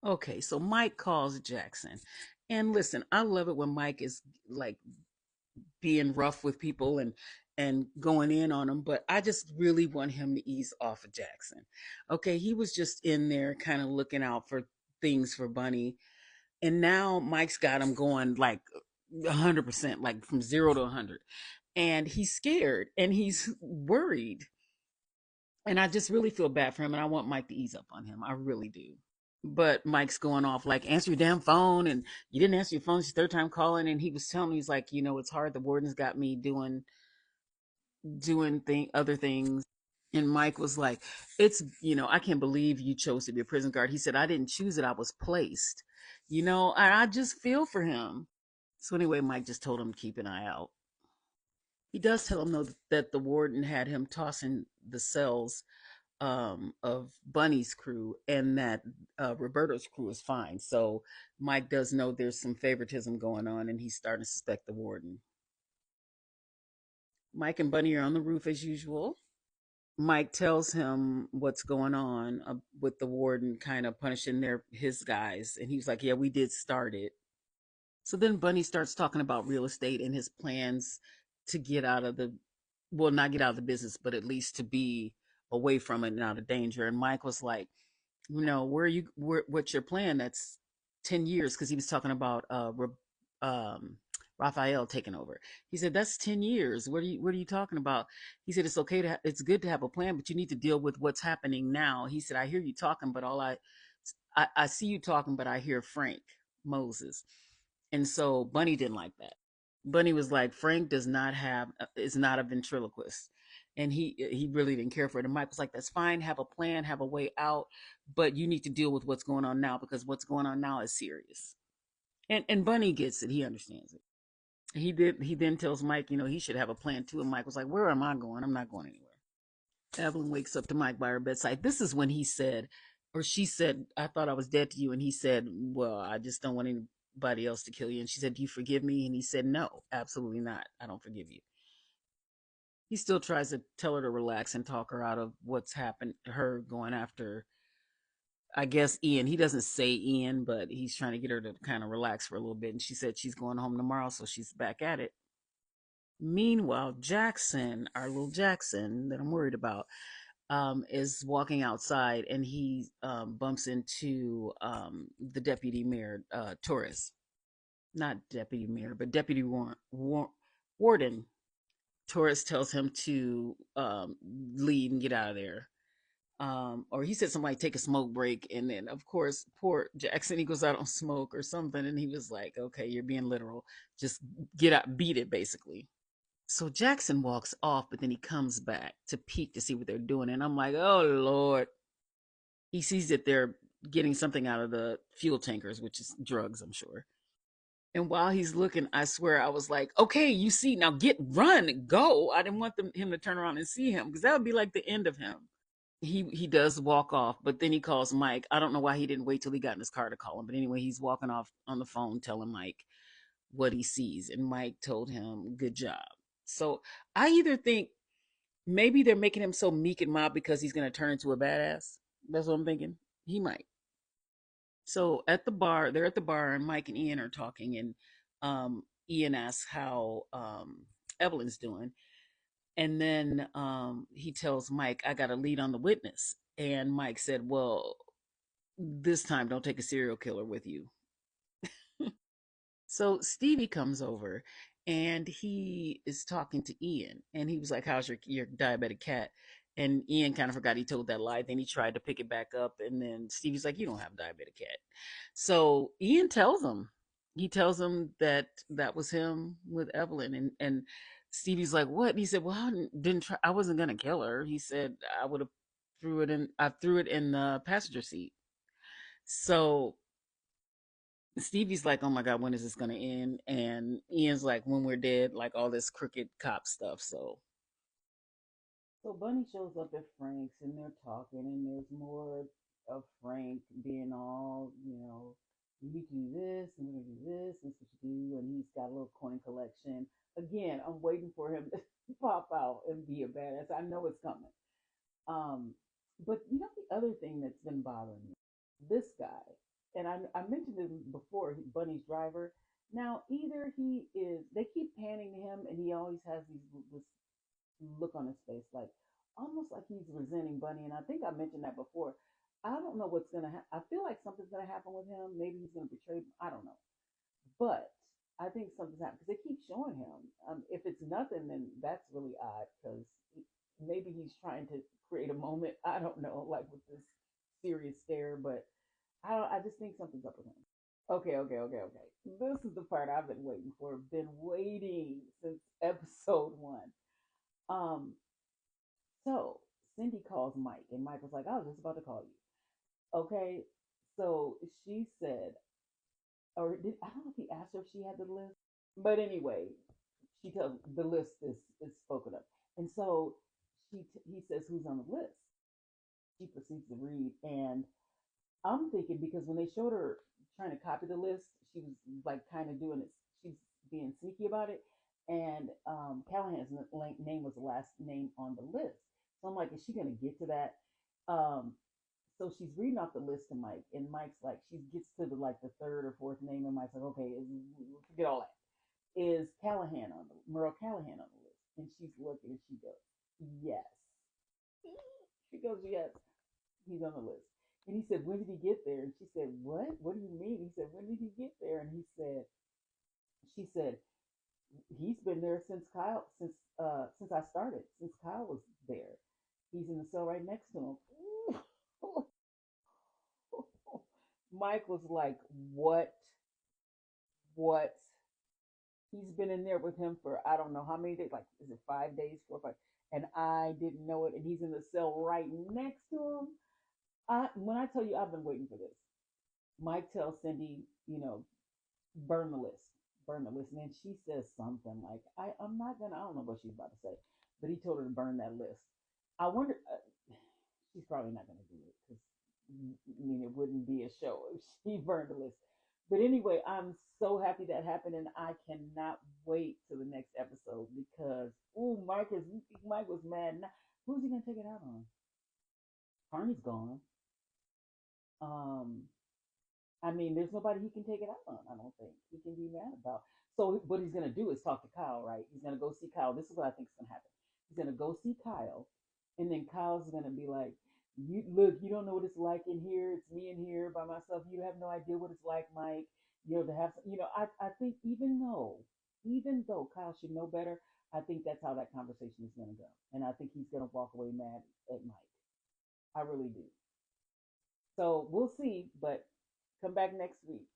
Okay, so Mike calls Jackson. And listen, I love it when Mike is like being rough with people and going in on them, but I just really want him to ease off of Jackson. Okay, he was just in there kind of looking out for things for Bunny, and now Mike's got him going like 100%, like from 0 to 100. And he's scared and he's worried. And I just really feel bad for him and I want Mike to ease up on him. I really do. But Mike's going off like, answer your damn phone, and you didn't answer your phone. It's your third time calling. And he was telling me, he's like, it's hard. The warden's got me doing other things. And Mike was like, I can't believe you chose to be a prison guard. He said, I didn't choose it. I was placed, and I just feel for him. So anyway, Mike just told him to keep an eye out. He does tell him though that the warden had him tossing the cells of Bunny's crew, and that Roberto's crew is fine. So Mike does know there's some favoritism going on, and he's starting to suspect the warden. Mike and Bunny are on the roof as usual. Mike tells him what's going on with the warden kind of punishing his guys, and he's like, "Yeah, we did start it." So then Bunny starts talking about real estate and his plans to get out of well, not get out of the business, but at least to be away from it and out of danger. And Mike was like, what's your plan? That's 10 years. Cause he was talking about, um, Raphael taking over. He said, that's 10 years. What are you talking about? He said, it's good to have a plan, but you need to deal with what's happening now. He said, I hear you talking, but I see you talking, but I hear Frank Moses. And so Bunny didn't like that. Bunny was like, Frank is not a ventriloquist. And he really didn't care for it. And Mike was like, that's fine, have a plan, have a way out, but you need to deal with what's going on now because what's going on now is serious. And Bunny gets it, he understands it. He then tells Mike, he should have a plan too. And Mike was like, where am I going? I'm not going anywhere. Evelyn wakes up to Mike by her bedside. This is when he said, or she said, I thought I was dead to you. And he said, well, I just don't want anybody else to kill you. And she said, do you forgive me? And he said, no, absolutely not. I don't forgive you. He still tries to tell her to relax and talk her out of what's happened to her going after, I guess, Ian. He doesn't say Ian, but he's trying to get her to kind of relax for a little bit. And she said she's going home tomorrow, so she's back at it. Meanwhile, Jackson, our little Jackson that I'm worried about, is walking outside and he bumps into the deputy mayor, Torres. Not deputy mayor, but warden. Torres tells him to leave and get out of there. Or he said somebody take a smoke break, and then of course poor Jackson, he goes out on smoke or something, and he was like, "Okay, you're being literal. Just get out, beat it, basically." So Jackson walks off, but then he comes back to peek to see what they're doing, and I'm like, "Oh Lord!" He sees that they're getting something out of the fuel tankers, which is drugs, I'm sure. And while he's looking, I swear I was like, "Okay, you see now, run, go." I didn't want him to turn around and see him because that would be like the end of him. He does walk off, but then he calls Mike. I don't know why he didn't wait till he got in his car to call him, but anyway, he's walking off on the phone telling Mike what he sees, and Mike told him, "Good job." So I either think maybe they're making him so meek and mild because he's going to turn into a badass. That's what I'm thinking. He might. So at the bar, they're at the bar, and Mike and Ian are talking, and Ian asks how Evelyn's doing, and then he tells Mike, "I got a lead on the witness," and Mike said, "Well, this time don't take a serial killer with you." So Stevie comes over and he is talking to Ian, and he was like, "How's your diabetic cat?" And Ian kind of forgot he told that lie. Then he tried to pick it back up, and then Stevie's like, "You don't have a diabetic cat." So Ian tells him, that that was him with Evelyn, and Stevie's like, "What?" And he said, "Well, I didn't try. I wasn't gonna kill her." He said, "I would have threw it in. I threw it in the passenger seat." So Stevie's like, "Oh my God, when is this gonna end?" And Ian's like, "When we're dead," like all this crooked cop stuff. So Bunny shows up at Frank's and they're talking, and there's more of Frank being all, you need to do this, and we're gonna do this, and this is what you do, and he's got a little coin collection. Again, I'm waiting for him to pop out and be a badass. I know it's coming. Um, but the other thing that's been bothering me, this guy. and I mentioned him before, Bunny's driver. Now, either he is, they keep panning to him, and he always has this look on his face, like almost like he's resenting Bunny. And I think I mentioned that before. I don't know what's gonna happen. I feel like something's gonna happen with him. Maybe he's gonna betray. I don't know, but I think something's happened because they keep showing him. If it's nothing, then that's really odd because maybe he's trying to create a moment. I don't know, like with this serious stare, but I just think something's up with him. Okay, okay, okay, okay. This is the part I've been waiting for. Been waiting since episode one. Um, so Cindy calls Mike, and Mike was like, "I was just about to call you." Okay, so she said, or did, I don't know if he asked her if she had the list, but anyway, she tells the list is spoken of, and so he says who's on the list. She proceeds to read, and I'm thinking because when they showed her trying to copy the list, she was like kind of doing it. She's being sneaky about it, and Callahan's name was the last name on the list. So I'm like, is she gonna get to that? Um, so she's reading off the list to Mike, and Mike's like, she gets to the like the third or fourth name, and Mike's like, okay, forget all that. Is Callahan on the Merle Callahan on the list? And she's looking, and she goes, yes. She goes, yes, he's on the list. And he said, when did he get there? And she said, what? What do you mean? He said, when did he get there? And she said, he's been there since since I started, since Kyle was there. He's in the cell right next to him. Mike was like, what? What? He's been in there with him for I don't know how many days, like is it 5 days, 4 or 5? And I didn't know it, and he's in the cell right next to him. When I tell you I've been waiting for this. Mike tells Cindy, burn the list, burn the list. And then she says something like, I'm not gonna, I don't know what she's about to say, but he told her to burn that list. I wonder, she's probably not gonna do it because, I mean, it wouldn't be a show if she burned the list. But anyway, I'm so happy that happened, and I cannot wait to the next episode because, oh, Mike was mad. Now, who's he gonna take it out on? Carney's gone. Um, I mean, there's nobody he can take it out on. I don't think he can be mad about. So what he's gonna do is talk to Kyle, right? He's gonna go see Kyle. This is what I think is gonna happen. He's gonna go see Kyle, and then Kyle's gonna be like, "You look, you don't know what it's like in here. It's me in here by myself. You have no idea what it's like, Mike. To have, I think even though Kyle should know better, I think that's how that conversation is gonna go, and I think he's gonna walk away mad at Mike. I really do. So we'll see, but come back next week.